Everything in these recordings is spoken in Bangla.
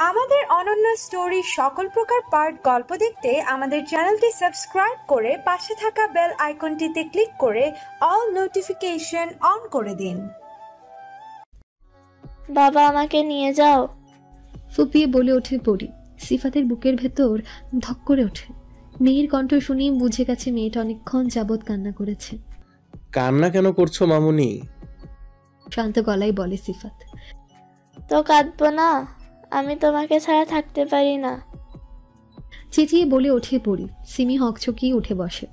আমাদের অনন্য স্টোরি সকল প্রকার পার্ট গল্প দেখতে আমাদের চ্যানেলটি সাবস্ক্রাইব করে পাশে থাকা বেল আইকনটিতে ক্লিক করে অল নোটিফিকেশন অন করে দিন। বাবা আমাকে নিয়ে যাও, ফুপিয়ে বলে ওঠে পরি। সিফাতের বুকের ভেতর ধক করে ওঠে। মেয়ের কণ্ঠ শুনে বুঝে গেছে মেয়েটা অনেকক্ষণ যাবৎ কান্না করেছে। কান্না কেন করছো মামুনি? শান্ত গলায় বলে সিফাত। তো কাঁদবো না, আমি তোমাকে ছাড়া থাকতে পারি না। চেঁচিয়ে বলে ওঠে পরি। সিমি হকচকিয়ে উঠে বসে।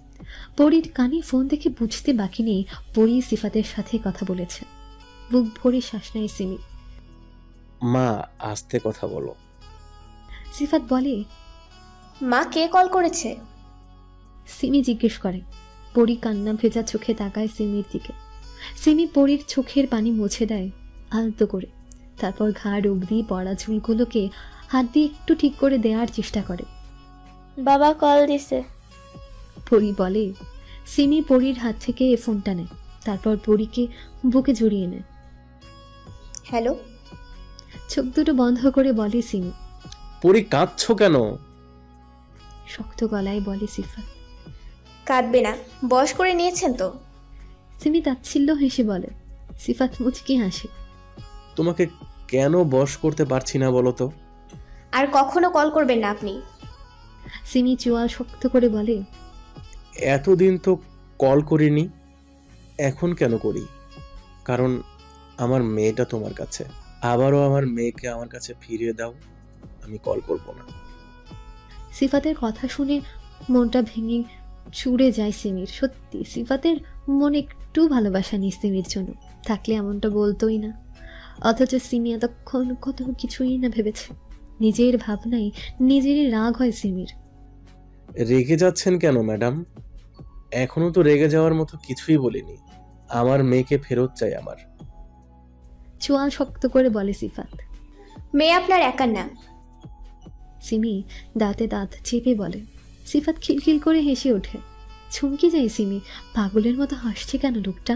পরির কানে ফোন দেখে বুঝতে বাকি নেই পরি সিফাতের সাথে কথা বলেছে। বুক ভরে শ্বাস নেয় সিমি। মা, আস্তে কথা বলো। সিফাত বলে, মা কে কল করেছে? সিমি জিজ্ঞেস করে। পরি কান্না ভেজা চোখে তাকায় সিমির দিকে। সিমি পরির চোখের পানি মুছে দেয় আলতো করে। তারপর ঘাড় অবধি পড়া চুলগুলোকে হাত দিয়ে একটু ঠিক করে দেওয়ার চেষ্টা করে। বাবা কল দিছে, পরি বলে। সিমি পরির হাত থেকে ফোনটা নেয়। তারপর পরিকে বুকে জড়িয়ে নেয়। হ্যালো। চোখ দুটো বন্ধ করে বলে সিমি। পরি, কাঁদছো কেন? শক্ত গলায় বলে সিফাত। কাঁদবে না, বশ করে নিয়েছেন তো। সিমি তাচ্ছিল্য হেসে বলে। সিফাত মুচকি হাসে। তোমাকে কেন বশ করতে পারছি না বলো তো? আর কখনো কল করবেন না আপনি। সিমি চোয়াল শক্ত করে বলে। এতদিন তো কল করিনি, এখন কেন করি? কারণ আমার মেয়েটা তোমার কাছে। আবারও আমার মেয়েকে আমার কাছে ফিরিয়ে দাও, আমি কল করব না। সিফাতের কথা শুনে মনটা ভেঙে চুড়ে যায় সিমির। সত্যি সিফাতের মনে একটু ভালোবাসা নেই সিমির জন্য, থাকলে এমনটা বলতোই না। অথচ সিমি এতক্ষণ কত কিছুই না ভেবেছে। নিজের ভাবনাই নিজেরই রাগ হয় সিমির। রেগে যাচ্ছেন কেন ম্যাডাম? এখনো তো রেগে যাওয়ার মতো কিছুই বলিনি। আমার মেয়েকে ফেরত চাই আমার। চোয়াল শক্ত করে বলে সিফাত। মেয়ে আপনার একার না। সিমি দাঁতে দাঁত চেপে বলে। সিফাত খিলখিল করে হেসে ওঠে। চমকে যায় সিমি, পাগলের মতো হাসছে কেন লোকটা।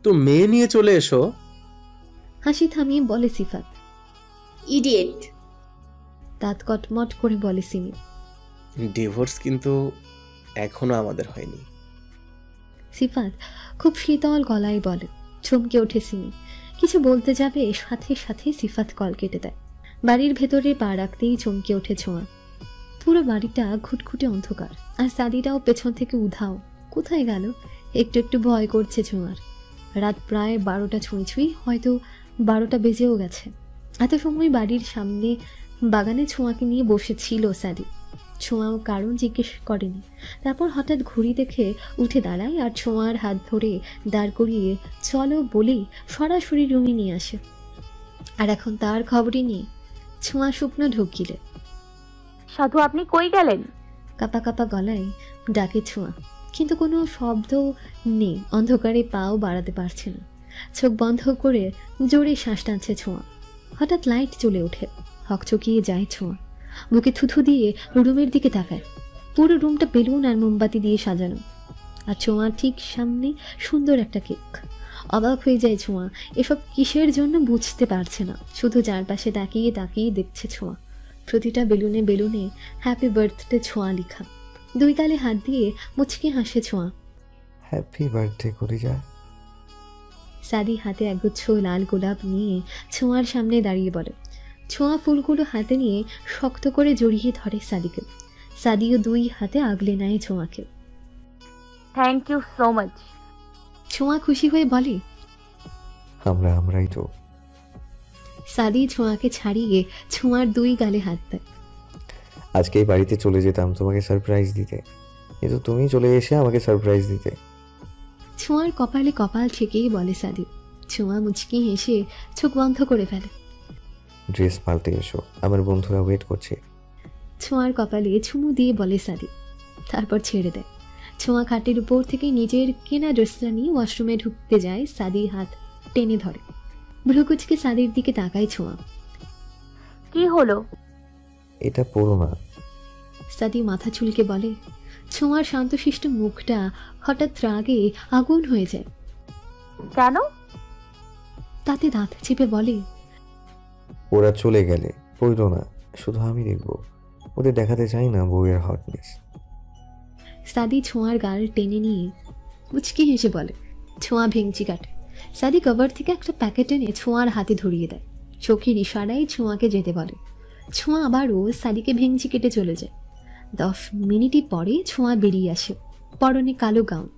তো মেয়ে নিয়ে চলে এসো। হাসি থামিয়ে বলে সিফাত। ইডিয়েট। দাঁত কটমট করে বলে সিমি। ডিভোর্স কিন্তু এখনো আমাদের হয়নি। সিফাত খুব শীতল গলায় বলে। চমকে ওঠে সিমি। কিছু বলতে যাবে, সাথে সাথে সিফাত কল কেটে দেয়। বাড়ির ভেতরে পা রাখতেই চমকে ওঠে ছোঁয়া। পুরো বাড়িটা ঘুটঘুটে অন্ধকার, আর সাদিটাও পেছন থেকে উধাও। কোথায় গেল? একটু একটু ভয় করছে ছোঁয়ার। রাত প্রায় 12টা ছুঁই, হয়তো 12টা বেজেও গেছে। এত সময় বাড়ির সামনে বাগানে ছোঁয়াকে নিয়ে বসেছিল সাদি। ছোঁয়াও কারণ জিজ্ঞেস করেনি। তারপর হঠাৎ ঘড়ি দেখে উঠে দাঁড়ায় আর ছোঁয়ার হাত ধরে দাঁড় করিয়ে চলো বলেই সরাসরি রুমে নিয়ে আসে। আর এখন তার খবরই নেই। ছোঁয়া শুকনো ঢুকিলে। সাধু, আপনি কই গেলেন? কাপা কাপা গলায় ডাকে ছোঁয়া, কিন্তু কোনো শব্দ নেই। অন্ধকারে পাও বাড়াতে পারছে না। চোখ বন্ধ করে জোরে শ্বাস টানছে ছোঁয়া। হঠাৎ লাইট জ্বলে ওঠে। হকচকিয়ে যায় ছোঁয়া। বুকে থুথু দিয়ে রুমের দিকে তাকায়। পুরো রুমটা বেলুন আর মোমবাতি দিয়ে সাজানো, আর ছোঁয়ার ঠিক সামনে সুন্দর একটা কেক। অবাক হয়ে যায় ছোঁয়া। এসব কিসের জন্য বুঝতে পারছে না। শুধু চারপাশে তাকিয়ে তাকিয়ে দেখছে ছোঁয়া। প্রতিটা বেলুনে বেলুনে হ্যাপি বার্থডে ছোঁয়া লেখা। দুই গালে হাত দিয়ে মুচকি হাসে ছোঁয়া। হ্যাপি বার্থডে কলিজা। সাদি হাতে একগুচ্ছ লাল গোলাপ নিয়ে ছোঁয়ার সামনে দাঁড়িয়ে বলে। ছোঁয়া ফুলগুলো হাতে নিয়ে শক্ত করে জড়িয়ে ধরে সাদিকে। সাদিও দুই হাতে আগলে নেয় ছোঁয়াকে। Thank you so much. Chhoya খুশি হয়ে বলে, আমরাই তো। সাদি ছোঁয়াকে ছাড়িয়ে ছোঁয়ার দুই গালে হাত দেয়। আজকে এই বাড়িতে চলে যেতাম তোমাকে সারপ্রাইজ দিতে, কিন্তু তুমি চলে এসে আমাকে সারপ্রাইজ দিতে। ছোঁয়ার কপালে কপাল ঠেকেই বলে সাদি। ছোঁয়া মুচকি হেসে চোখ বন্ধ করে ফেলে। ড্রেস পাল্টে এসো, আমার বন্ধুরা ওয়েট করছে। ছোঁয়ার কপালে চুমু দিয়ে বলে সাদি, তারপর ছেড়ে দেয়। ছোঁয়া খাটের উপর থেকে নিজের কেনা ড্রেসটা নিয়ে ওয়াশরুমে ঢুকতে যায়। সাদির হাত টেনে ধরে। ভ্রুকুচকে সাদির দিকে তাকায় ছোঁয়া। কি হলো? এটা পড়ো না। সাদি মাথা চুলকে বলে। ছোঁয়ার শান্তশিষ্ট মুখটা হঠাৎ রাগে আগুন হয়ে যায়। কেন? তাতে দাঁত চেপে বলে, ওরা চলে গেলে বইল না, শুধু আমি দেখবো। ওদের দেখাতে চাই না বউয়ের হটনেস। সাদি ছোঁয়ার গাল টেনে নিয়ে মুচকি হেসে বলে। ছোঁয়া ভেঙচি কাটে। সাদি কভার থেকে একটা প্যাকেট এনে ছোঁয়ার হাতে ধরিয়ে দেয়। চোখের ইশারায় ছোঁয়াকে যেতে বলে। ছোঁয়া আবারও সাদিকে ভেঙচি কেটে চলে যায়। 10 মিনিটই পরে ছোঁয়া বেরিয়ে আসে, পরনে কালো গাউন।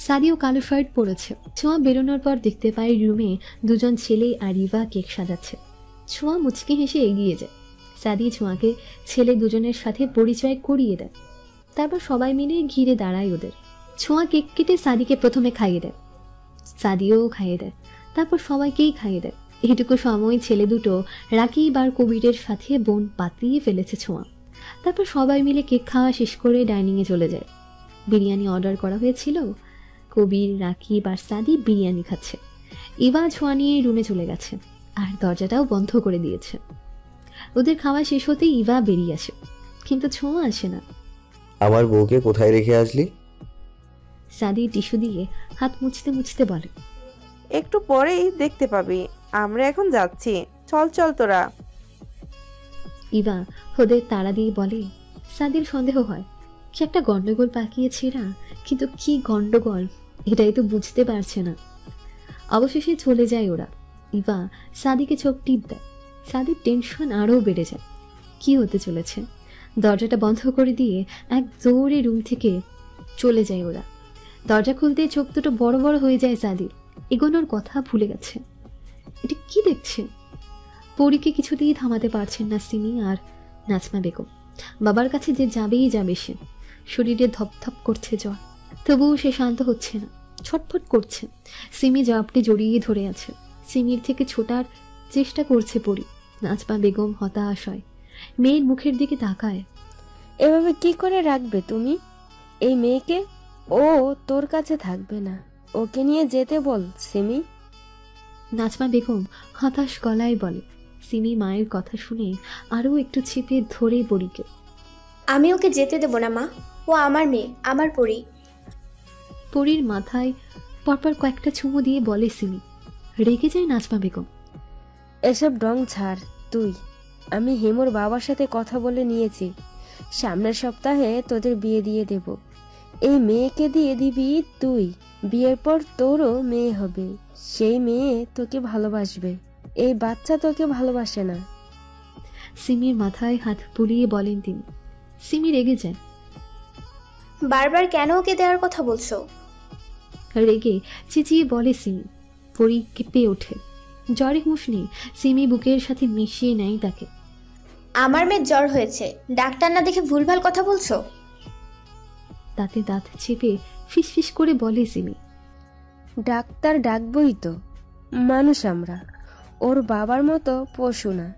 সাদিও কালো শার্ট পরেছে। ছোঁয়া বেরোনোর পর দেখতে পায় রুমে দুজন ছেলে আর ইভা কেক সাজাচ্ছে। ছোঁয়া মুচকি হেসে এগিয়ে যায়। সাদি ছোঁয়াকে ছেলে দুজনের সাথে পরিচয় করিয়ে দেয়। তারপর সবাই মিলে ঘিরে দাঁড়ায় ওদের। ছোঁয়া কেক কেটে সাদিকে প্রথমে খাইয়ে দেয়, সাদিও খাইয়ে দেয়, তারপর সবাইকেই খাইয়ে দেয়। এইটুকু সময় ছেলে দুটো রাকিব আর কবিরের সাথে বোন পাতিয়ে ফেলেছে ছোঁয়া। তারপর সবাই মিলে কেক খাওয়া শেষ করে ডাইনিংয়ে চলে যায়। বিরিয়ানি অর্ডার করা হয়েছিল। কবির, রাকিব আর সাদি বিরিয়ানি খাচ্ছে। ইভা ছোঁয়া নিয়ে রুমে চলে গেছে আর দরজাটাও বন্ধ করে দিয়েছে। ওদের খাওয়া শেষ হতেই ইভা বেরিয়ে আসে, কিন্তু ছোঁয়া আসে না। আমার বউকে কোথায় রেখে আসলি? সাদি টিস্যু দিয়ে হাত মুছতে মুছতে বলে। একটু পরেই দেখতে পাবি, আমরা এখন যাচ্ছি। চল চল তোরা। ইভা ওদের তাড়া দিয়ে বলে। সাদির সন্দেহ হয় কি একটা গন্ডগোল পাকিয়েছে না, কিন্তু কি গন্ডগোল এটাই তো বুঝতে পারছে না। অবশেষে চলে যায় ওরা। ইভা সাদিকে চোখ টিপ দেয়। সাদির টেনশন আরও বেড়ে যায়। কি হতে চলেছে? দরজাটা বন্ধ করে দিয়ে এক দৌড়ে রুম থেকে চলে যায় ওরা। দরজা খুলতে চোখ দুটো বড় বড় হয়ে যায় সাদির। এগোনোর কথা ভুলে গেছে। এটা কি দেখছে? পরীকে কিছুতেই থামাতে পারছেন না সিমি আর নাজমা বেগম। বাবার কাছে যে যাবেই যাবে সে। শরীরে ধপধপ করছে জ্বর, তবুও সে শান্ত হচ্ছে না, ছটফট করছে। সিমি জবাবটি জড়িয়ে ধরে আছে। সিমির থেকে ছোটার চেষ্টা করছে পরী। নাজমা বেগম হতাশ হয়, মেয়ের মুখের দিকে তাকায়। এভাবে কি করে রাখবে তুমি এই মেয়েকে? ও তোর কাছে থাকবে না, ওকে নিয়ে যেতে বল সিমি। নাজমা বেগম হতাশ গলায় বলে। সিমি মায়ের কথা শুনে আরও একটু চেপে ধরে পরীকে। আমি ওকে যেতে দেব না মা, ও আমার মেয়ে, আমার পরী। পরীর মাথায় পরপর কয়েকটা চুমু দিয়ে বলে সিমি। রেগে যায় নাজমা বেগম। এসব ডং ছাড় তুই। আমি হিমুর বাবার সাথে কথা বলে নিয়েছি, সামনের সপ্তাহে তোদের বিয়ে দিয়ে দেব। এই মেয়েকে দিয়ে দিবি তুই। বিয়ের পর তোরও মেয়ে হবে, সেই মেয়ে তোকে ভালোবাসবে। এই বাচ্চা তোকে ভালোবাসে না। সিমির মাথায় হাত বুলিয়ে বলেন তিনি। সিমি রেগে যায়। বারবার কেন ওকে দেওয়ার কথা বলছো? রেগে চেঁচিয়ে বলে সিমি। পরী কেঁপে ওঠে। জ্বরে হুঁশ নেই। সিমি বুকের সাথে মিশিয়ে নেয় তাকে। আমার মেয়ের জ্বর হয়েছে, ডাক্তার না দেখে ভুলভাল কথা বলছো। তাতে দাঁত চেপে ফিসফিস করে বলে সিমি। ডাক্তার ডাকবই তো, মানুষ আমরা, ওর বাবার মতো পশু না।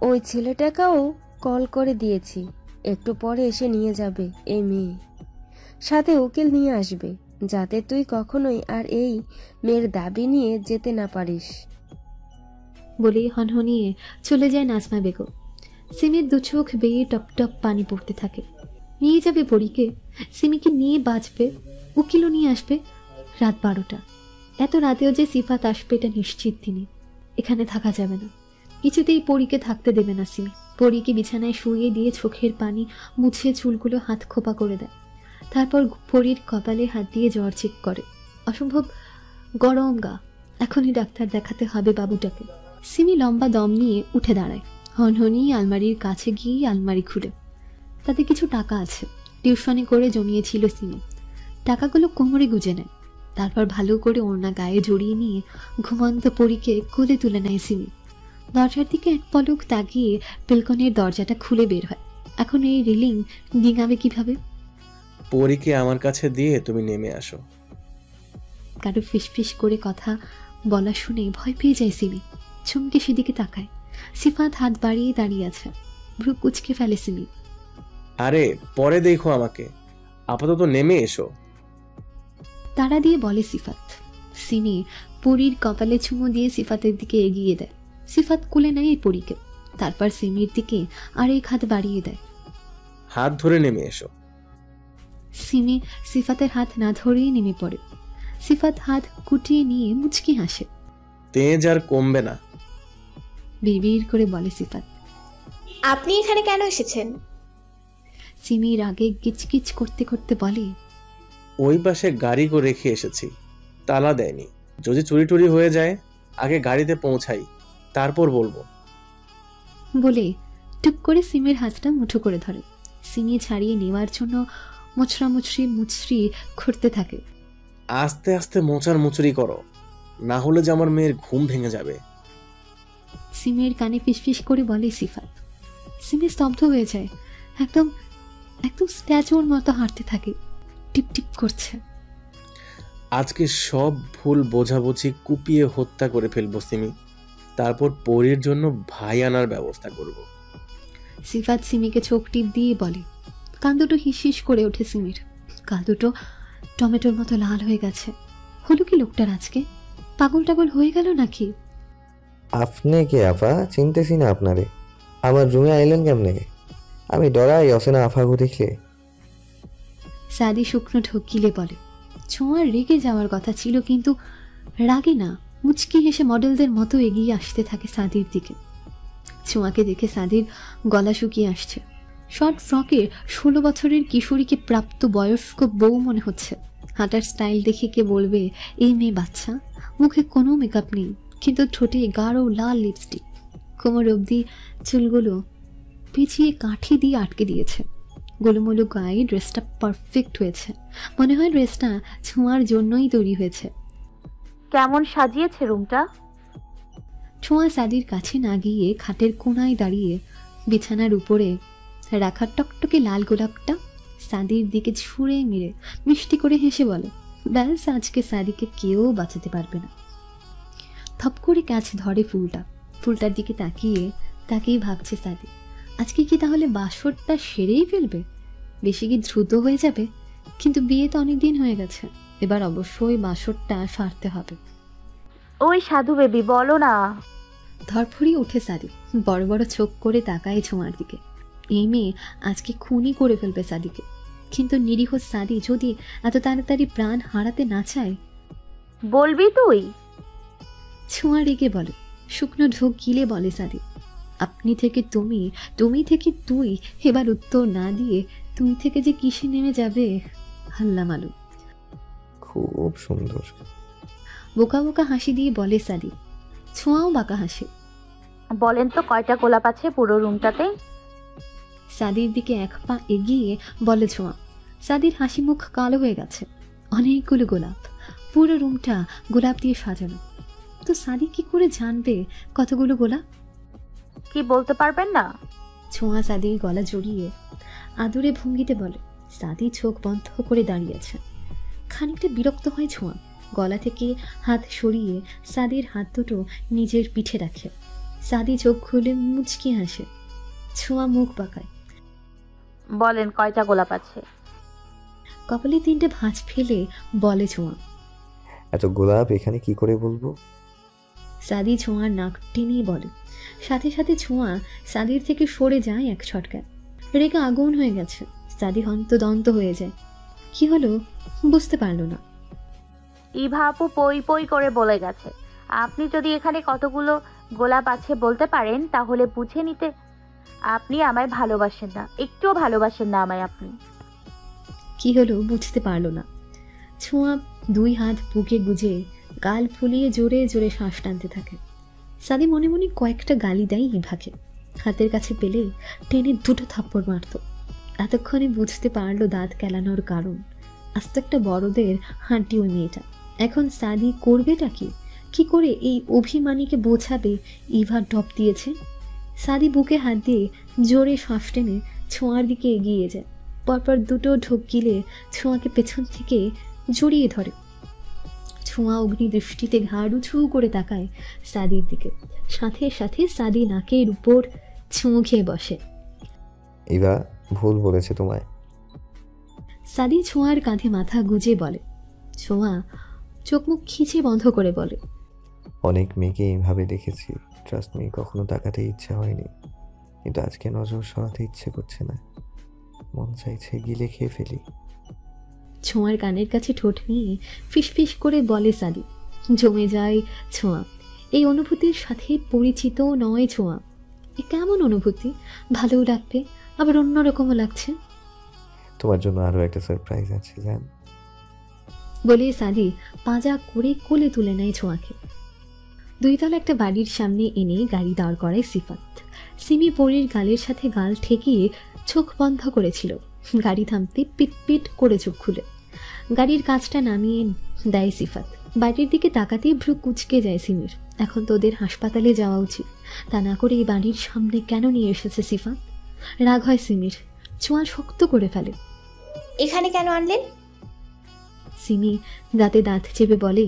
ওই ছেলেটাকেও কল করে দিয়েছি, একটু পরে এসে নিয়ে যাবে এই মেয়ে, সাথে উকিল নিয়ে আসবে, যাতে তুই কখনোই আর এই মেয়ের দাবি নিয়ে যেতে না পারিস। বলে হনহনিয়ে চলে যায় নাজমা বেগম। সিমির দু চোখ বেয়ে টপ টপ পানি পড়তে থাকে। নিয়ে যাবে পরীকে, সিমিকে নিয়ে বাঁচবে, উকিলও নিয়ে আসবে। রাত 12টা। এত রাতেও যে সিফাত আসবে এটা নিশ্চিত তিনি। এখানে থাকা যাবে না, কিছুতেই পরীকে থাকতে দেবে না সিমি। পরীকে বিছানায় শুইয়ে দিয়ে চোখের পানি মুছে চুলগুলো হাত খোপা করে দেয়। তারপর পরীর কপালে হাত দিয়ে জ্বর চেক করে। অসম্ভব গরম গা। এখনই ডাক্তার দেখাতে হবে বাবুটাকে। সিমি লম্বা দম নিয়ে উঠে দাঁড়ায়। হনহনি আলমারির কাছে গিয়ে আলমারি খুলে তাতে কিছু টাকা আছে, টিউশনি করে জমিয়েছিল সিমি। টাকাগুলো কোমরে গুজে নেয়। তারপর ভালো করে ওড়না গায়ে জড়িয়ে নিয়ে ঘুমন্ত পরীকে কোলে তুলে নেয় সিমি। দরজার দিকে এক পলক তাকিয়ে বেলকনির দরজাটা খুলে বের হয়। এখন এই রেলিং ডিঙাবে কিভাবে? পরীকে আমার কাছে দিয়ে তুমি নেমে আসো। কারো ফিসফিস করে কথা বলা শুনে ভয় পেয়ে যায় সিমি। চমকে সেদিকে তাকায়। সিফাত হাত বাড়িয়ে দাঁড়িয়ে আছে। ভ্রু কুচকে ফেলে সিমি। আরে পরে দেখো আমাকে, আপাতত নেমে এসো। তাড়া দিয়ে বলে সিফাত। সিমি পরীর কপালে চুমু দিয়ে সিফাতের দিকে এগিয়ে দেয়। সিফাত কোলে নেয় পরীকে। তারপর সিমির দিকে আরেক হাত বাড়িয়ে দেয়। হাত ধরে নেমে এসো। সিমি সিফাতের হাত না ধরেই নেমে পড়ে। সিফাত হাত কুটিয়ে নিয়ে মুচকি হাসে। তেজ আর কমবে না। বিড়বিড় করে বলে সিফাত। আপনি এখানে কেন এসেছেন? সিমি রাগে গিচকিচ করতে করতে বলে, ওই পাশে গাড়ি করে রেখে এসেছি, তালা দেয়নি। যদি চুরি টুরি হয়ে যায় আগে গাড়িতে পৌঁছাই, তারপর বলবো। বলে টুক করে সিমের হাতটা মুঠো করে ধরে। সিমি ছাড়িয়ে নেওয়ার জন্য মুচড়ি ঘুরতে থাকে। আস্তে আস্তে মোচার মুচুরি করো, না হলে যে আমার মেয়ের ঘুম ভেঙে যাবে। সিমের কানে ফিসফিস করে বলে সিফাত। সিমি স্তব্ধ হয়ে যায়, একদম একদম স্ট্যাচুর মতো হাঁটতে থাকে, টিপ টিপ করছে। আজকে সব ভুল বোঝাবুঝি কুপিয়ে হত্যা করে ফেলবো সিমি, তারপর পরীর জন্য ভাই আনার ব্যবস্থা করব। সিফাত সিমিকে চোখ টিপ দিয়ে বলে। কান দুটো হিস করে ওঠে সিমির, কান দুটো টমেটোর মতো লাল হয়ে গেছে। হলো কি লোকটার আজকে? পাগল টাগল হয়ে গেল নাকি? আপনি কে আফা? চিনতেছি না আপনারে। আমার রুমে আইলেন কেমনে? আমি ডরাই অসেনা আফাগু দেখলে। সাদি শুকনো ঢকিলে বলে। ছোঁয়ার রেগে যাওয়ার কথা ছিল, কিন্তু রাগে না, মুচকি হেসে মডেলদের মতো এগিয়ে আসতে থাকে সাদির দিকে। ছোঁয়াকে দেখে সাদির গলা শুকিয়ে আসছে। শর্ট ফ্রকের 16 বছরের কিশোরীকে প্রাপ্ত বয়স্ক বউ মনে হচ্ছে। হাঁটার স্টাইল দেখে কে বলবে এই মেয়ে বাচ্চা? মুখে কোনো মেকআপ নেই, কিন্তু ঠোঁটে গাঢ় লাল লিপস্টিক। কোমর অবধি চুলগুলো পিছিয়ে কাঠি দিয়ে আটকে দিয়েছে। গোলুমোলু গায়ে ড্রেসটা পারফেক্ট হয়েছে। মনে হয় ড্রেসটা ছোঁয়ার জন্যই তৈরি হয়েছে। কেমন সাজিয়েছে রুমটা? ছোঁয়া সাদির কাছে না গিয়ে খাটের কোনায় দাঁড়িয়ে বিছানার উপরে রাখা টকটকে লাল গোলাপটা সাদির দিকে ছুঁড়ে মেরে মিষ্টি করে হেসে বলে, ব্যাস আজকে সাদিকে কেউ বাঁচাতে পারবে না। থপ করে কাছে ধরে ফুলটার দিকে তাকিয়ে ভাবছে সাদি, আজকে কি তাহলে বাসরটা সেরেই ফেলবে? বেশি কি দ্রুত হয়ে যাবে? কিন্তু বিয়ে তো অনেকদিন হয়ে গেছে, এবার অবশ্যই বাসরটা সারতে হবে। ওই সাধু বেবি বলো না। ধরফড়ি উঠে সাদি, বড় বড় চোখ করে তাকায় ছোঁয়ার দিকে। এই মেয়ে আজকে খুনই করে ফেলবে সাদিকে। কিন্তু নিরীহ সাদি যদি এত তাড়াতাড়ি প্রাণ হারাতে না চায়। বলবি তুই? ছোঁয়া রেগে বলে। শুকনো ঢোক গিলে বলে সাদি, আপনি থেকে তুমি, তুমি থেকে তুই। এবার উত্তর না দিয়ে তুই থেকে যে কিসে নেমে যাবে হাল্লা মালুম। খুব সুন্দর। বোকা বোকা হাসি দিয়ে বলে সাদি। ছোঁয়াও বাঁকা হাসে। বলেন তো কয়টা গোলাপ আছে পুরো রুমটাতে? সাদির দিকে এক পা এগিয়ে বলে ছোঁয়া। সাদির হাসি মুখ কালো হয়ে গেছে। অনেকগুলো গোলাপ, পুরো রুমটা গোলাপ দিয়ে সাজানো। তো সাদি কি করে জানবে কতগুলো গোলাপ? কি বলতে পারবেন না? ছোঁয়া সাদির গলা জড়িয়ে আদুরে ভঙ্গিতে বলে। সাদি চোখ বন্ধ করে দাঁড়িয়েছে। খানিকটা বিরক্ত হয় ছোঁয়া। গলা থেকে হাত সরিয়ে সাদির হাত দুটো নিজের পিঠে রাখে। সাদি চোখ খুলে মুচকি হাসে। ছোঁয়া মুখ বাঁকায়। বলেন কয়টা গোলাপ আছে? কপালে 3টে ভাঁজ ফেলে বলে ছোঁয়া। এত গোলাপ এখানে কি করে বলবো? সাদি ছোঁয়ার নাক টেনে বলে। সাথে সাথে ছোঁয়া সাদির থেকে সরে যায় এক ছটকায়। রেগে আগুন হয়ে গেছে। সাদি হন্তদন্ত হয়ে যায়। কি হলো বুঝতে পারল না। ইভা আপু পই পই করে বলে গেছে, আপনি যদি এখানে কতগুলো গোলাপ আছে বলতে পারেন তাহলে বুঝে নিতে আপনি আমায় ভালোবাসেন না, একটুও ভালোবাসেন না আমায় আপনি। কি হলো বুঝতে পারল না। ছোঁয়া 2 হাত বুকে গুজে গাল ফুলিয়ে জোরে জোরে শ্বাস টানতে থাকে। সাদি মনে মনে কয়েকটা গালি দেয় ইভাকে। হাতের কাছে পেলে টেনে 2টো থাপ্পড় মারত। এতক্ষণে বুঝতে পারলো দাঁত কেলানোর কারণ। আস্ত একটা বড়দের হাঁটি ওই মেয়েটা। এখন সাদি করবেটা কি করে এই অভিমানীকে বোঝাবে ইভা ডপ দিয়েছে? সাদি বুকে হাত দিয়ে জোরে শ্বাস টেনে ছোঁয়ার দিকে এগিয়ে যায়। পরপর 2টো ঢোক গিলে ছোঁয়াকে পেছন থেকে জড়িয়ে ধরে। ছোঁয়া অগ্নি দৃষ্টিতে ঘাড় উঁচু করে তাকায় সাদির দিকে। সাথে সাথে সাদি নাকের উপর ছুঁ খেয়ে বসে। ইভা ভুল বলেছে তোমায়। সাদি ছোঁয়ার কাঁধে মাথা গুজে বলে। ছোঁয়া চোখ মুখ খিচে বন্ধ করে বলে, অনেক মেয়েকে এইভাবে দেখেছি, ট্রাস্ট মি, কখনো তাকাতে ইচ্ছে হয়নি, কিন্তু আজকে নজর সরাতে ইচ্ছে করছে না, মন চাইছে গিলে খেয়ে ফেলি। ছোঁয়ার কানের কাছে ঠোঁট নিয়ে ফিস ফিস করে বলে সাদি। জমে যায় ছোঁয়া। এই অনুভূতির সাথে পরিচিত নয় ছোঁয়া। এ কেমন অনুভূতি? ভালোও লাগবে, আবার অন্যরকমও লাগছে। তোমার জন্য আরও একটা সারপ্রাইজ আছে জান। বলে সাদি পাঁজা করে কোলে তুলে নেয় ছোঁয়াকে। 2 তলা একটা বাড়ির সামনে এনে গাড়ি দাঁড় করায় সিফাত। সিমি পরীর গালের সাথে গাল ঠেকিয়ে চোখ বন্ধ করেছিল। গাড়ি থামতে পিট পিট করে চোখ খুলে গাড়ির কাঁচটা নামিয়ে দেয় সিফাত। বাড়ির দিকে তাকাতেই ভ্রু কুঁচকে যায় সিমির। এখন তোদের হাসপাতালে যাওয়া উচিত, তা না করে এই বাড়ির সামনে কেন নিয়ে এসেছে সিফাত? রাগ হয় সিমির, ছোঁয়া শক্ত করে ফেলে। এখানে কেন আনলেন? সিমি দাঁতে দাঁত চেপে বলে,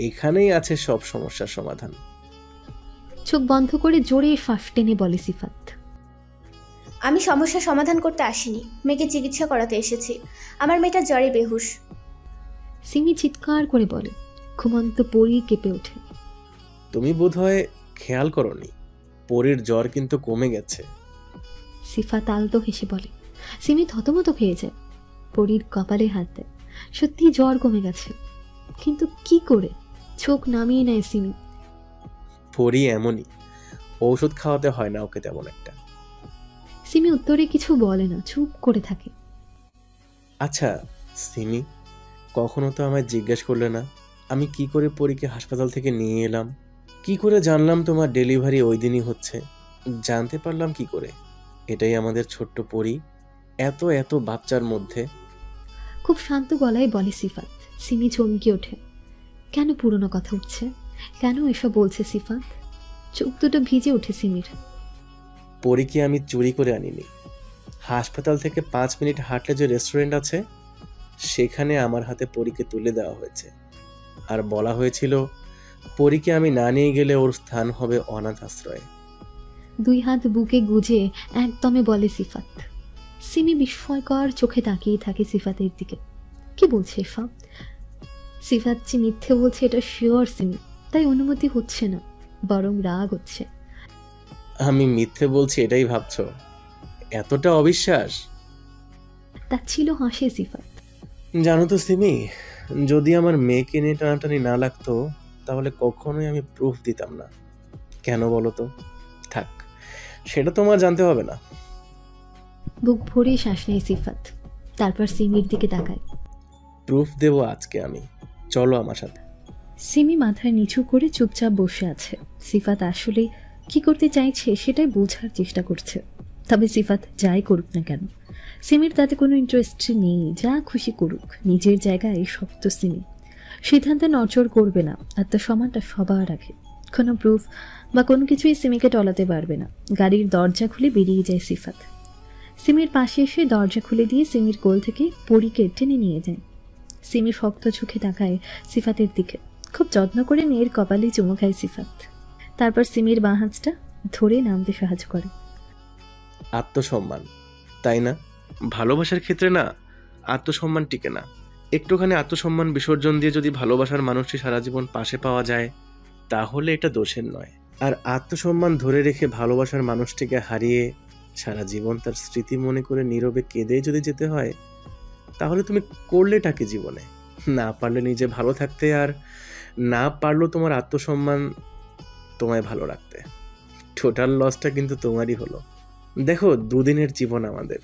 এখানেই আছে সব সমস্যার সমাধান। চোখ বন্ধ করে জোরে শ্বাস টেনে বলে সিফাত, আমি সমস্যার সমাধান করতে আসিনি, মেয়েকে চিকিৎসা করাতে এসেছি। আমার মেয়েটা জ্বরে বেহুশ। সিমি চিৎকার করে বলে। ঘুমন্ত পরী কেঁপে ওঠে। তুমি বোধহয় খেয়াল করনি, পরীর জ্বর কিন্তু কমে গেছে। সিফাত আলতো হেসে বলে। সিমি থতমত খেয়ে যায়। পরীর কপালে হাত দেয়। সত্যি জ্বর কমে গেছে, কিন্তু কি করে? চোখ নামিয়ে নেয় সিমি। পরী এমনই, ঔষধ খাওয়াতে হয় না ওকে তেমন একটা। সিমি উত্তরে কিছু বলে না, চুপ করে থাকে। আচ্ছা সিমি, কখনো তো আমায় জিজ্ঞেস করলে না আমি কি করে পরীকে হাসপাতাল থেকে নিয়ে এলাম? কি করে জানলাম তোমার ডেলিভারি ওই দিনই হচ্ছে? জানতে পারলাম কি করে? এটাই আমাদের ছোট্ট পরী, এত এত বাচ্চার মধ্যে। খুব শান্ত গলায় বলে সিফাত। সিমি চমকে ওঠে। কেন পুরনো কথা উঠছে? কেন এসব বলছে সিফাত? চোখ দুটো ভিজে ওঠে সিমির। পরীকে আমি চুরি করে আনিনি। হাসপাতাল থেকে 5 মিনিট হাঁটলে যে রেস্টুরেন্ট আছে, সেখানে আমার হাতে পরীকে তুলে দেওয়া হয়েছে। আর বলা হয়েছিল পরীকে আমি না নিয়ে গেলে ওর স্থান হবে অনাথ আশ্রয়ে। 2 হাত বুকে গুজে একদমে বলে সিফাত। সিমি বিস্ময়কর চোখে তাকিয়ে থাকে সিফাতের দিকে। কি বলছে এসব? সিফাত যে মিথ্যে বলছে এটা শিওর সিমি, তাই অনুমতি হচ্ছে না, বরং রাগ হচ্ছে। আমি মিথ্যে বলছি এটাই ভাবছো? এতটা অবিশ্বাস? তা ছিল হাসে সিফাত। জানো তো সিমি, যদি আমার মেয়েকে নিয়ে টানাটানি না লাগতো তাহলে কখনোই আমি প্রুফ দিতাম না। কেন বলো তো? থাক, সেটা তোমার জানতে হবে না। বুক ভরে শ্বাস নেয় সিফাত, তারপর সিমির দিকে তাকায়। প্রুফ দেবো আজকে আমি, চলো আমার সাথে। সিমি মাথায় নিচু করে চুপচাপ বসে আছে। সিফাত আসলে কি করতে চাইছে সেটাই বোঝার চেষ্টা করছে। তবে সিফাত যাই করুক না কেন, সিমির তাতে কোনো ইন্টারেস্ট নেই। যা খুশি করুক, নিজের জায়গায় শক্ত সিমি, সিদ্ধান্তে নড়চড় করবে না। আত্মসম্মানটা সবার আগে। কোনো প্রুফ বা কোনো কিছুই সিমিকে টলাতে পারবে না। গাড়ির দরজা খুলে বেরিয়ে যায় সিফাত। সিমির পাশে এসে দরজা খুলে দিয়ে সিমির কোল থেকে পরীকে টেনে নিয়ে যায়। সিমি শক্ত চোখে তাকায় সিফাতের দিকে। খুব যত্ন করে মেয়ের কপালে চুমু খায় সিফাত। তারপর সিমির বাঁ হাতটা ধরে নামতে সাহায্য করে। আত্মসম্মান, তাই না? ভালোবাসার ক্ষেত্রে না আত্মসম্মান টিকে না। একটুখানি আত্মসম্মান বিসর্জন দিয়ে যদি ভালোবাসার মানুষটি সারা জীবন পাশে পাওয়া যায়, তাহলে এটা দোষের নয়। আর আত্মসম্মান ধরে রেখে ভালোবাসার মানুষটিকে হারিয়ে সারা জীবন তার স্মৃতি মনে করে নীরবে কেঁদে যদি যেতে হয়, তাহলে তুমি করলেটাকে জীবনে? না পারলে নিজে ভালো থাকতে, আর না পারলো তোমার আত্মসম্মান তোমায় ভালো রাখতে। টোটাল লসটা কিন্তু তোমারই হলো। দেখো, 2 দিনের জীবন আমাদের,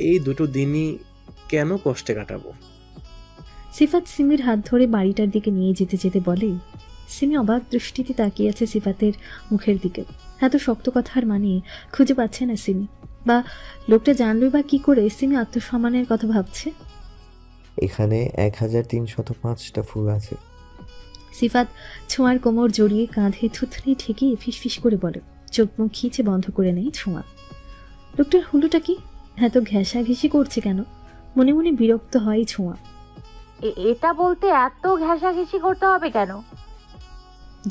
এই 2টো দিনই কেন কষ্টে কাটাবো? সিফাত সিমির হাত ধরে বাড়িটার দিকে নিয়ে যেতে যেতে বলে। সিমি অবাক দৃষ্টিতে তাকিয়ে আছে সিফাতের মুখের দিকে। এত শক্ত কথার মানে খুঁজে পাচ্ছে না সিমি। বা লোকটা জানলই বা কি করে সিমি আত্মসম্মানের কথা ভাবছে? এখানে 1305টা ফুল আছে। সিফাত ছোঁয়ার কোমর জড়িয়ে কাঁধে থুতনি ঠেকিয়ে ফিসফিস করে বলে। চোখ মুখ খিচে বন্ধ করে নেয় ছোঁয়া। লোকটার হলোটা কি? এত ঘেঁষাঘেঁষি করছে কেন? মনে মনে বিরক্ত হয় ছোঁয়া। এটা বলতে এত ঘেঁষাঘেঁষি করতে হবে কেন?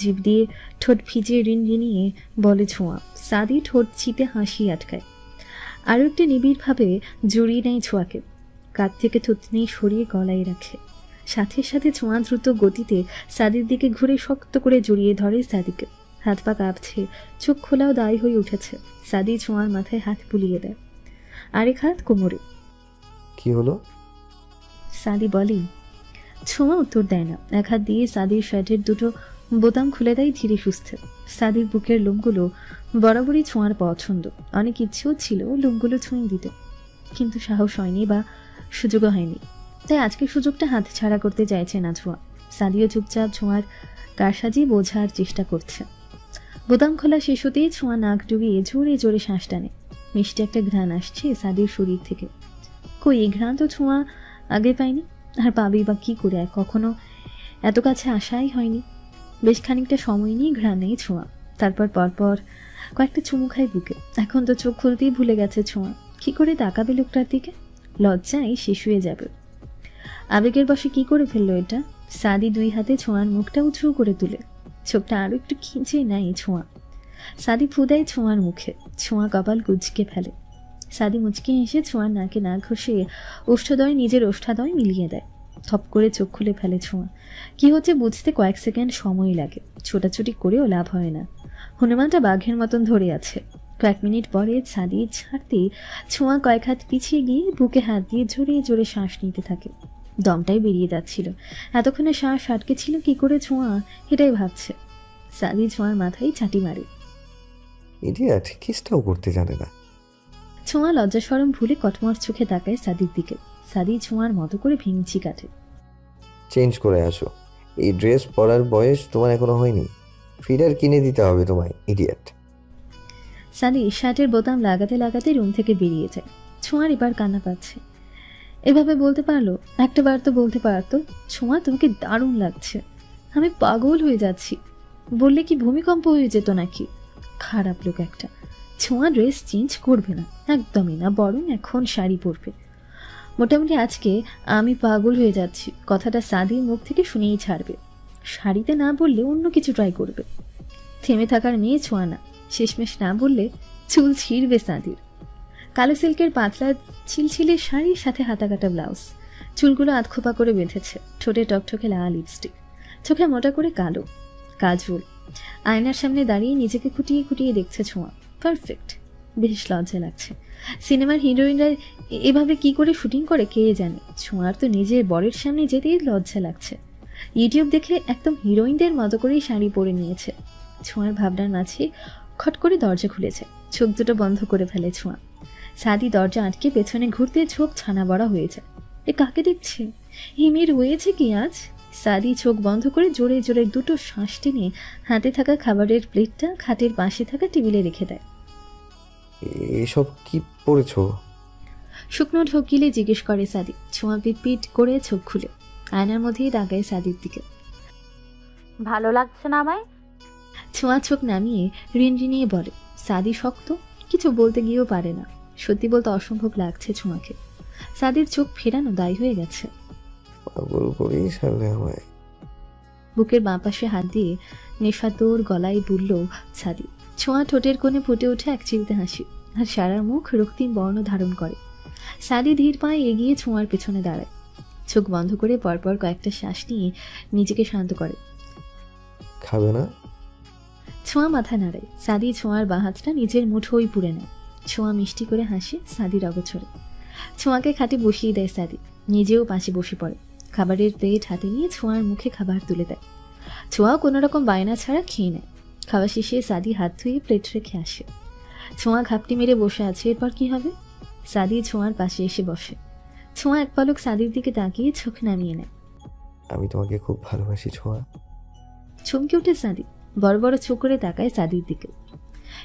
জিভ দিয়ে ঠোঁট ভিজিয়ে রিনরিনিয়ে বলে ছোঁয়া। সাদি ঠোঁট চিপে হাসি আটকায়। আরও একটা নিবিড়ভাবে জড়িয়ে নেয় ছোঁয়াকে। কাঁধ থেকে থুতনি সরিয়ে গলায় রাখে। সাথে সাথে ছোঁয়া দ্রুত গতিতে সাদির দিকে ঘুরে শক্ত করে জড়িয়ে ধরে সাদিকে। হাত পা কাঁপছে, চোখ খোলাও দায়ী হয়ে উঠেছে। সাদি ছোঁয়ার মাথায় হাত বুলিয়ে দেয়, আরেক হাত কোমরে। কি হলো? সাদি বলে। ছোঁয়া উত্তর দেয় না। এক হাত দিয়ে সাদির শার্টের দুটো বোতাম খুলে দেয় ধীরে সুস্থে। সাদির বুকের লোমগুলো বরাবরই ছোঁয়ার পছন্দ। অনেক ইচ্ছেও ছিল লোমগুলো ছুঁয়ে দিতে, কিন্তু সাহস হয়নি বা সুযোগও হয়নি। তাই আজকে সুযোগটা হাত ছাড়া করতে চাইছে না ছোঁয়া। সাদিও চুপচাপ ছোঁয়ার কারসাজি বোঝার চেষ্টা করছে। বোতাম খোলা শেষ হতেই ছোঁয়া নাক ডুবিয়ে জোরে জোরে শ্বাস টানে। মিষ্টি একটা ঘ্রাণ আসছে সাদির শরীর থেকে। কই, এই ঘ্রাণ তো ছোঁয়া আগে পাইনি, আর পাবি বা কি করে, কখনো এত কাছে আসাই হয়নি। বেশ খানিকটা সময় নিয়ে ঘ্রাণ নেই ছোঁয়া, তারপর পরপর কয়েকটা চুমু খায় বুকে। এখন তো চোখ খুলতেই ভুলে গেছে ছোঁয়া। কি করে তাকাবে লোকটার দিকে? লজ্জায় শেষ হয়ে যাবে। আবেগের বশে কি করে ফেললো এটা? সাদি দুই হাতে ছোঁয়ার মুখটা উঁচু করে তুলে চোখটা আরো একটু খিঁচে নেয় ছোঁয়া। সাদি ফু দেয় ছোঁয়ার মুখে। ছোঁয়া কপাল কুঁচকে ফেলে। সাদি মুচকে এসে ছোঁয়ার নাকে না ঘষে ওষ্ঠাদয় নিজের ওষ্ঠাদয় মিলিয়ে দেয়। থপ করে চোখ খুলে ফেলে ছোঁয়া। কি হচ্ছে বুঝতে কয়েক সেকেন্ড সময় লাগে। ছোটাছুটি করেও লাভ হয় না। হনুমানটা বাঘের মতন ধরে আছে। কয়েক মিনিট পরে সাদি ছাড়তে ছোঁয়া কয়েক হাত পিছিয়ে গিয়ে বুকে হাত দিয়ে জোরে জোরে শ্বাস নিতে থাকে। দমটাই বেরিয়ে যাচ্ছিল। এতক্ষণে শ্বাস আটকে ছিল কি করে ছোঁয়া এটাই ভাবছে। সাদি ছোঁয়ার মাথায় চাটি মারে। ইডিয়েট, কিসটাও করতে জানে না। ছোঁয়া লজ্জা শরম ভুলে কটমট চোখে তাকায় সাদির দিকে। সাদি ছোঁয়ার মতো করে ভেঙচি কাটে। চেঞ্জ করে আসো, এই ড্রেস পরার বয়স তোমার এখনো হয়নি। ফিডার কিনে দিতে হবে তোমায়, ইডিয়েট। সাদি শার্টের বোতাম লাগাতে লাগাতে রুম থেকে বেরিয়ে যায়। ছোঁয়ার এবার কান্না পাচ্ছে। এভাবে বলতে পারলো? একটা বার তো বলতে পারতো, ছোঁয়া তোমাকে দারুণ লাগছে, আমি পাগল হয়ে যাচ্ছি। বললে কি ভূমিকম্প হয়ে যেত নাকি? খারাপ লোক একটা। ছোঁয়া ড্রেস চেঞ্জ করবে না, একদমই না, বরং এখন শাড়ি পরবে। মোটামুটি আজকে আমি পাগল হয়ে যাচ্ছি কথাটা সাদির মুখ থেকে শুনেই ছাড়বে। শাড়িতে না বললে অন্য কিছু ট্রাই করবে। থেমে থাকার মেয়ে ছোঁয়া না। শেষমেশ না বললে চুল ছিঁড়বে সাদির। কালো সিল্কের পাতলা ছিলছিলের শাড়ির সাথে হাতাকাটা ব্লাউজ। চুলগুলো আধখোপা করে বেঁধেছে। ঠোঁটে টকঠকে লাল লিপস্টিক, চোখে মোটা করে কালো কাজল। আয়নার সামনে দাঁড়িয়ে নিজেকে খুঁটিয়ে খুঁটিয়ে দেখছে ছোঁয়া। পারফেক্ট, বেশ লজ্জা লাগছে। সিনেমার হিরোইনরা এভাবে কি করে শুটিং করে কে জানে। ছোঁয়ার তো নিজের বরের সামনে যেতেই লজ্জা লাগছে। ইউটিউব দেখে একদম হিরোইনদের মতো করেই শাড়ি পরে নিয়েছে। ছোঁয়ার ভাবনার মাঝে খট করে দরজা খুলেছে। চোখ দুটো বন্ধ করে ফেলে ছোঁয়া। সাদি দরজা আটকে পেছনে ঘুরতে চোখ ছানা বড়া হয়ে যায়। এ কাকে দেখছে? হিমের হয়েছে কি আজ? সাদি চোখ বন্ধ করে জোরে জোরে দুটো শ্বাস টেনে হাতে থাকা খাবারের প্লেটটা খাটের পাশে থাকা টেবিলে রেখে দেয়। এসব কি পড়েছো? শুকনো ঢোকিলে জিজ্ঞেস করে সাদি। ছোঁয়া পিট করে চোখ খুলে আয়নার মধ্যেই তাকায় সাদির দিকে। ভালো লাগছে না আমায়? ছোঁয়া চোখ নামিয়ে রিনরিনিয়ে বলে। সাদি শক্ত, কিছু বলতে গিয়েও পারে না। সত্যি বলতে অসম্ভব লাগছে ছোঁয়াকে। সাদির চোখ ফেরানো দায়ী হয়ে গেছে। পাগল করেই সারলে আমায়। বুকের বাঁ পাশে হাত দিয়ে নেশাতোর গলায় বুলল সাদি। ছোঁয়া ঠোঁটের কোণে ফুটে ওঠে এক চিলতে হাসি, আর সারা মুখ রক্তিম বর্ণ ধারণ করে। সাদি ধীর পায়ে এগিয়ে ছোঁয়ার পেছনে দাঁড়ায়। চোখ বন্ধ করে পরপর কয়েকটা শ্বাস নিয়ে নিজেকে শান্ত করে। খাবে না? ছোঁয়া মাথা নাড়ায়। সাদি ছোঁয়ার বাঁ হাতটা নিজের মুঠোই পুড়ে নেয়। ছোঁয়া মিষ্টি করে হাসে সাদির অগোচরে। ছোঁয়াকে খাটে বসিয়ে দেয় সাদি, নিজেও পাশে বসে পড়ে। খাবারের প্লেট হাতে নিয়ে ছোঁয়ার মুখে খাবার তুলে দেয়। ছোঁয়াও কোনো রকম বায়না ছাড়া খেয়ে নেয়। খাওয়া শেষে সাদি হাত ধুয়ে প্লেট রেখে আসে। ছোঁয়া ঘাপটি মেরে বসে আছে। এরপর কি হবে? সাদি ছোঁয়ার পাশে এসে বসে। ছোঁয়া এক পলক সাদির দিকে তাকিয়ে চোখ নামিয়ে নেয়। আমি তোমাকে খুব ভালোবাসি ছোঁয়া। চমকে উঠে সাদি, বড় বড় চোখ করে তাকায় সাদির দিকে।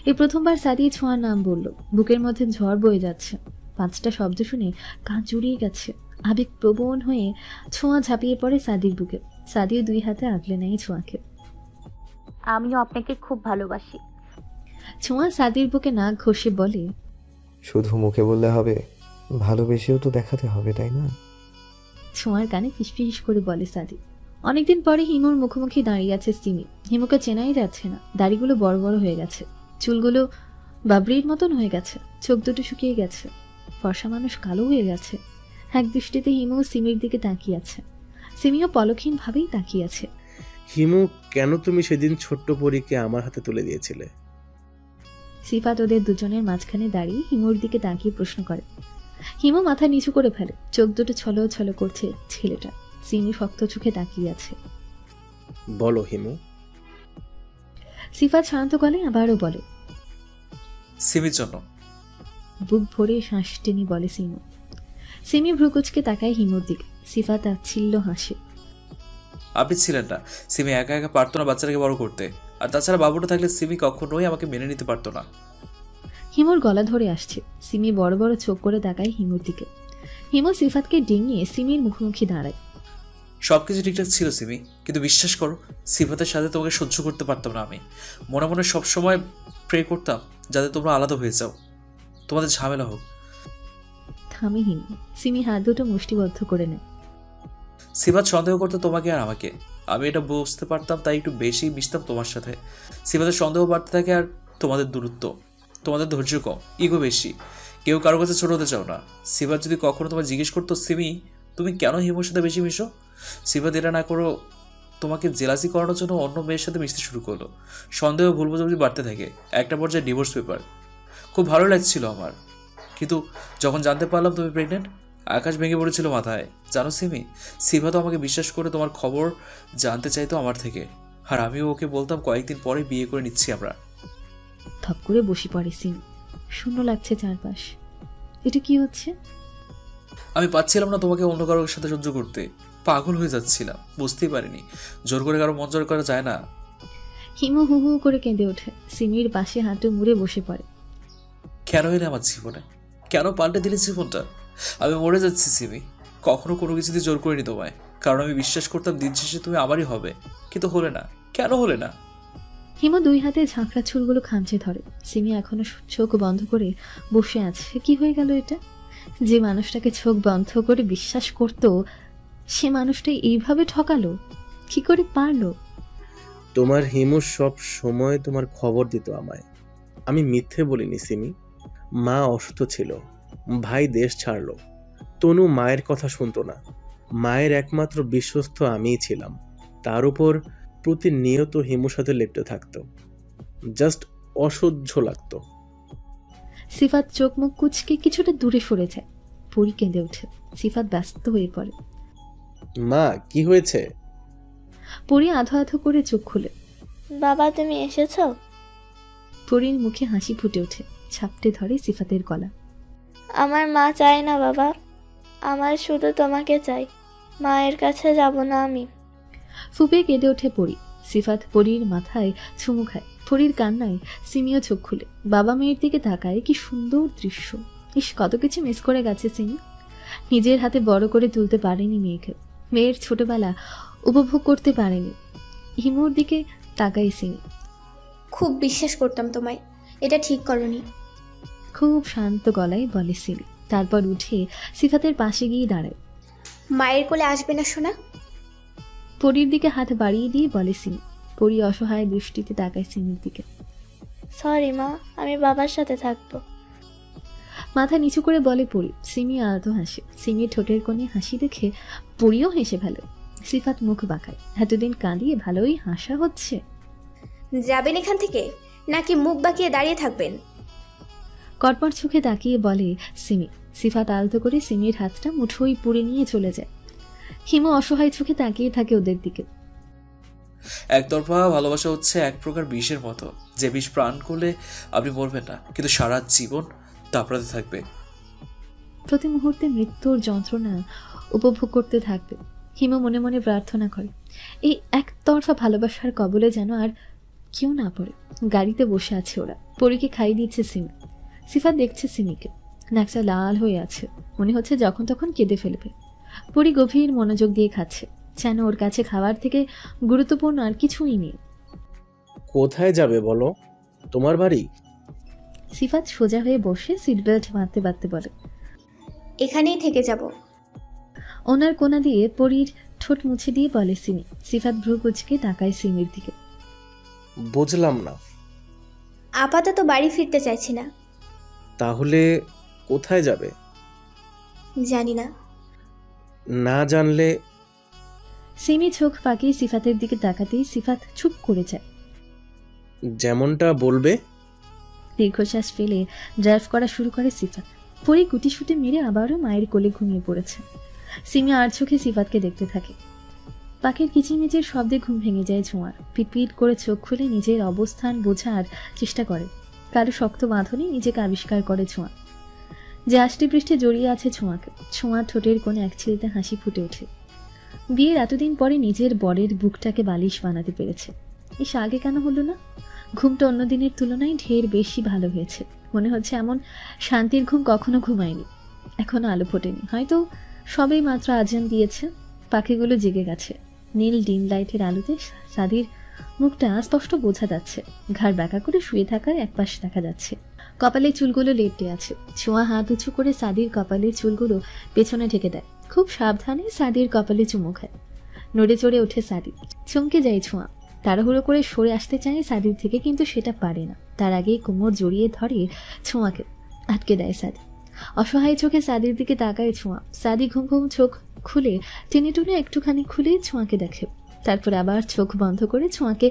এই প্রথমবার সাদি ছোঁয়ার নাম বলল। বুকের মধ্যে ঝড় বয়ে যাচ্ছে। 5টা শব্দ শুনে কান জুড়িয়ে গেছে। আবেগ প্রবণ হয়ে ছোঁয়া ঝাঁপিয়ে পড়ে সাদির বুকে। সাদিও 2 হাতে আগলে নেয় ছোঁয়াকে। আমিও আপনাকে খুব ভালোবাসি। ছোঁয়া সাদির বুকে নাক ঘষে বলে, শুধু মুখে বললে হবে, ভালোবেসেও তো দেখাতে হবে, তাই না? ছোঁয়ার কানে ফিসফিস করে বলে সাদি। অনেকদিন পরে হিমুর মুখোমুখি দাঁড়িয়ে আছে সিমি। হিমুকে চেনাই যাচ্ছে না। দাড়িগুলো বড় বড় হয়ে গেছে, চুলগুলো বাবরির মতন হয়ে গেছে, চোখ দুটো শুকিয়ে গেছে, ফর্সা মানুষ কালো হয়ে গেছে। এক দৃষ্টিতে হিমু সিমির দিকে তাকিয়ে আছে। সিমিও পলকহীন ভাবেই তাকিয়ে আছে। হিমু, কেন তুমি সেদিন ছোট্ট পরীকে আমার হাতে তুলে দিয়েছিলে? সিফাত ওদের দুজনের মাঝখানে দাঁড়িয়ে হিমুর দিকে তাকিয়ে প্রশ্ন করে। হিমু মাথা নিচু করে ফেলে। চোখ দুটো ছলো ছলো করছে ছেলেটা। সিমি শক্ত চোখে তাকিয়ে আছে। বলো হিমু, সিফাত শান্ত গলায় আবারও বলে, সিমির জন্য। বুক ভরে শ্বাস টেনে বলে সিমু। সিমি ভ্রুকুচকে তাকায় হিমুর দিকে। সিফাত তাচ্ছিল্য হাসে। আপনি ছিলেন না, সিমি একা একা পারতো না বাচ্চাটাকে বড় করতে, আর তাছাড়া বাবুটা থাকলে সিমি কখনোই আমাকে মেনে নিতে পারতো না। হিমুর গলা ধরে আসছে। সিমি বড় বড় চোখ করে তাকায় হিমুর দিকে। হিমু সিফাতকে ডিঙিয়ে সিমির মুখোমুখি দাঁড়ায়। সবকিছু ঠিকঠাক ছিল সিমি, কিন্তু বিশ্বাস করো সিফাতের সাথে তোমাকে সহ্য করতে পারতাম না। আমি মনে মনে সবসময় প্রে করতাম যাতে তোমরা আলাদা হয়ে যাও, তোমাদের ঝামেলা হোক। থামে হিমু। সিমি হাত দুটো মুষ্টিবদ্ধ করে নেয়। সিফাত সন্দেহ করতো তোমাকে আর আমাকে, আমি এটা বুঝতে পারতাম, তাই একটু বেশি মিশতাম তোমার সাথে। সিফাতের সন্দেহ বাড়তে থাকে, আর তোমাদের দূরত্ব, তোমাদের ধৈর্য কম, ইগো বেশি, কেউ কারো কাছে ছোট হতে চাও না। সিফাত যদি কখনো তোমার জিজ্ঞেস করতো সিমি তুমি কেন হিমুর সাথে বেশি মিশো, সিফাত এটা না করো তোমাকে জেলাসি করানোর জন্য অন্য মেয়ের সাথে মিশতে শুরু করলো। সন্দেহ ভুল বোঝাবুঝি বাড়তে থাকে, একটা পর্যায়ে ডিভোর্স পেপার। খুব ভালো লাগছিল আমার, কিন্তু যখন জানতে পারলাম তুমি প্রেগনেন্ট, আকাশ ভেঙে পড়েছিল মাথায়। জানো সিমি, সিফা তো আমাকে বিশ্বাস করে তোমার খবর জানতে চাইতো আমার থেকে, আর আমিও ওকে বলতাম কয়েকদিন পরে বিয়ে করে নিচ্ছি আমরা। থপ করে বসে পড়ে সিমি। শূন্য লাগছে চারপাশ। এটা কি হচ্ছে? আমি পাচ্ছিলাম না তোমাকে অন্য কারোর সাথে সহ্য করতে, পাগল হয়ে যাচ্ছিলাম, বুঝতেই পারিনি জোর করে কারো মন জোর করা যায় না। হিমু হু হু করে কেঁদে ওঠে। সিমির পাশে হাঁটু মুড়ে বসে পড়ে। কেন এলে আমার জীবনে, কেন পাল্টে দিলে জীবনটা? আমি মরে যাচ্ছি সিমি, কখনো কোনো কিছুতে জোর করিনি তোমায়, কারণ আমি বিশ্বাস করতাম দিন শেষে তুমি আমারই হবে, কিন্তু হলে না। কেন হলে না? হিমু দুই হাতে ঝাঁকড়া চুলগুলো খামচে ধরে। সিমি এখনো চোখ বন্ধ করে বসে আছে। কি হয়ে গেল এটা? যে মানুষটাকে চোখ বন্ধ করে বিশ্বাস করত, সে মানুষটা এইভাবে ঠকালো, কি করে পারলো? তোমার হিমু সব সময় তোমার খবর দিত আমায়। আমি মিথ্যে বলিনি সিমি। মা অসুস্থ ছিল, ভাই দেশ ছাড়লো, তনু মায়ের কথা শুনতো না। মায়ের একমাত্র বিশ্বস্ত আমিই ছিলাম। তার উপর প্রতিনিয়ত হিমুর সাথে লেপ্টে থাকতো, জাস্ট অসহ্য লাগতো। সিফাত চোখ মুখ কুচকে কিছুটা দূরে সরে যায়। পরি কেঁদে ওঠে। সিফাত ব্যস্ত হয়ে পড়ে। মা কি হয়েছে? পরি আধো আধো করে চোখ খুলে। বাবা তুমি এসেছো? পরির মুখে হাসি ফুটে ওঠে। ছাপটে ধরে সিফাতের গলা। আমার মা চায় না বাবা, আমার শুধু তোমাকে চাই, মায়ের কাছে যাব না আমি। ফুপে কেঁদে ওঠে পরি। সিফাত পরির মাথায় চুমু খায়। পরির কান্নায় সিমিও চোখ খুলে বাবা মেয়ের দিকে তাকায়। কি সুন্দর দৃশ্য! ইস, কত কিছু মিস করে গেছে সিমি। নিজের হাতে বড় করে তুলতে পারেনি মেয়েকে, মেয়ের ছোটবেলা উপভোগ করতে পারেনি। হিমুর দিকে তাকাই সিমি। খুব বিশ্বাস করতাম তোমায়, এটা ঠিক করনি। খুব শান্ত গলায় বলে সিমি। তারপর উঠে সিফাতের পাশে গিয়ে দাঁড়ায়। মায়ের কোলে আসবে না শোনা? পরির দিকে হাত বাড়িয়ে দিয়ে বলে সিমি। পরি অসহায় দৃষ্টিতে তাকায় সিমির দিকে। সরি মা, আমি বাবার সাথে থাকবো। মাথা নিচু করে বলে পরি। সিমি আলতো হাসে। সিমির ঠোঁটের কোণে হাসি দেখে পরিও হেসে ফেলে। সিফাত মুখ বাঁকায়। এতদিন কাঁদিয়ে ভালোই হাসা হচ্ছে। যাবেন এখান থেকে, নাকি মুখ বাঁকিয়ে দাঁড়িয়ে থাকবেন? কটমট চোখে তাকিয়ে বলে সিমি। সিফাত আলতো করে সিমির হাতটা মুঠোই পুড়ে নিয়ে চলে যায়। হিমু অসহায় চোখে তাকিয়ে থাকে ওদের দিকে। একতরফা ভালোবাসা হচ্ছে এক প্রকার বিষের মতো, যে বিষ প্রাণ করলে আপনি মরবেন না, কিন্তু সারা জীবন তাপড়াতে থাকবে। প্রতি মুহূর্তে মৃত্যুর যন্ত্রণা উপভোগ করতে থাকবে। হিমু মনে মনে প্রার্থনা করে এই একতরফা ভালোবাসার কবলে যেন আর কেউ না পড়ে। গাড়িতে বসে আছে ওরা। পরীকে খাইয়ে দিচ্ছে সিমি। সিফাত দেখছে সিমিকে, নাকটা লাল হয়ে আছে, মনে হচ্ছে যখন তখন কেঁদে ফেলবে। পরি গভীর মনোযোগ দিয়ে খাচ্ছে, যেন ওর কাছে খাবার থেকে গুরুত্বপূর্ণ আর কিছুই নেই। কোথায় যাবে বলো? তোমার বাড়ি? সিফাত সোজা হয়ে বসে সিট বেল্ট বাঁধতে বাঁধতে বলে, এখানেই থেকে যাব। ওনার কোনা দিয়ে পরির ঠোঁট মুছে দিয়ে বলে সিমি। সিফাত ভ্রু কুচকে তাকায় সিমির দিকে। বুঝলাম না। আপাতত বাড়ি ফিরতে চাইছি না। তাহলে কোথায় যাবে? জানি না। না জানলে? সিমি চোখ পাকিয়ে সিফাতের দিকে তাকাতেই সিফাত চুপ করে যায়। যেমনটা বলবে। দীর্ঘশ্বাস ফেলে ড্রাইভ করা শুরু করে সিফাত। পরি গুটিসুটি মেরে আবারও মায়ের কোলে ঘুমিয়ে পড়েছে। সিমি আর চোখে সিফাতকে দেখতে থাকে। পাখির কিচিমিচির শব্দে ঘুম ভেঙে যায় ছোঁয়ার। পিটপিট করে চোখ খুলে নিজের অবস্থান বোঝার চেষ্টা করে। কারো শক্ত বাঁধনে নিজেকে আবিষ্কার করে ছোঁয়া, যে আষ্টেপৃষ্ঠে জড়িয়ে আছে ছোঁয়াকে। ছোঁয়া ঠোঁটের কোণে এক ছিলতে হাসি ফুটে ওঠে। বিয়ের এতদিন পরে নিজের বরের বুকটাকে বালিশ বানাতে পেরেছে। ইস, আগে কেন হলো না? ঘুমটা অন্য দিনের তুলনায় ঢের বেশি ভালো হয়েছে। মনে হচ্ছে এমন শান্তির ঘুম কখনো ঘুমায়নি। এখনো আলো ফোটেনি, হয়তো সবেই মাত্র আজান দিয়েছে। পাখিগুলো জেগে গেছে। নীল ডিম লাইটের আলোতে সাদির মুখটা স্পষ্ট বোঝা যাচ্ছে। ঘাড় ব্যাকা করে শুয়ে থাকার একপাশ দেখা যাচ্ছে। কপালে চুলগুলো লেপটে আছে। ছোঁয়া হাত উঁচু করে সাদির কপালের চুলগুলো পেছনে ঢেকে দেয়। খুব সাবধানে সাদির কপালে চুমু খায়। নড়ে চড়ে ওঠে সাদি। চমকে যায় ছোঁয়া। তাড়াহুড়ো করে সরে আসতে চায় সাদির থেকে, কিন্তু সেটা পারে না। তার আগেই কোমর জড়িয়ে ধরে ছোঁয়াকে। আটকে দেয় সাদি। অসহায় চোখে সাদির দিকে তাকায় ছোঁয়া। সাদি ঘুম ঘুম চোখ খুলে টেনে টুনে একটুখানি খুলে ছোঁয়াকে দেখে। তারপর আবার চোখ বন্ধ করে ছোঁয়াকে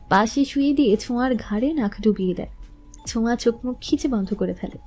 পাশে শুয়ে দিয়ে ছোঁয়ার ঘাড়ে নাক ডুবিয়ে দেয়। ছোঁয়া চোখ মুখ খিচে বন্ধ করে ফেলে।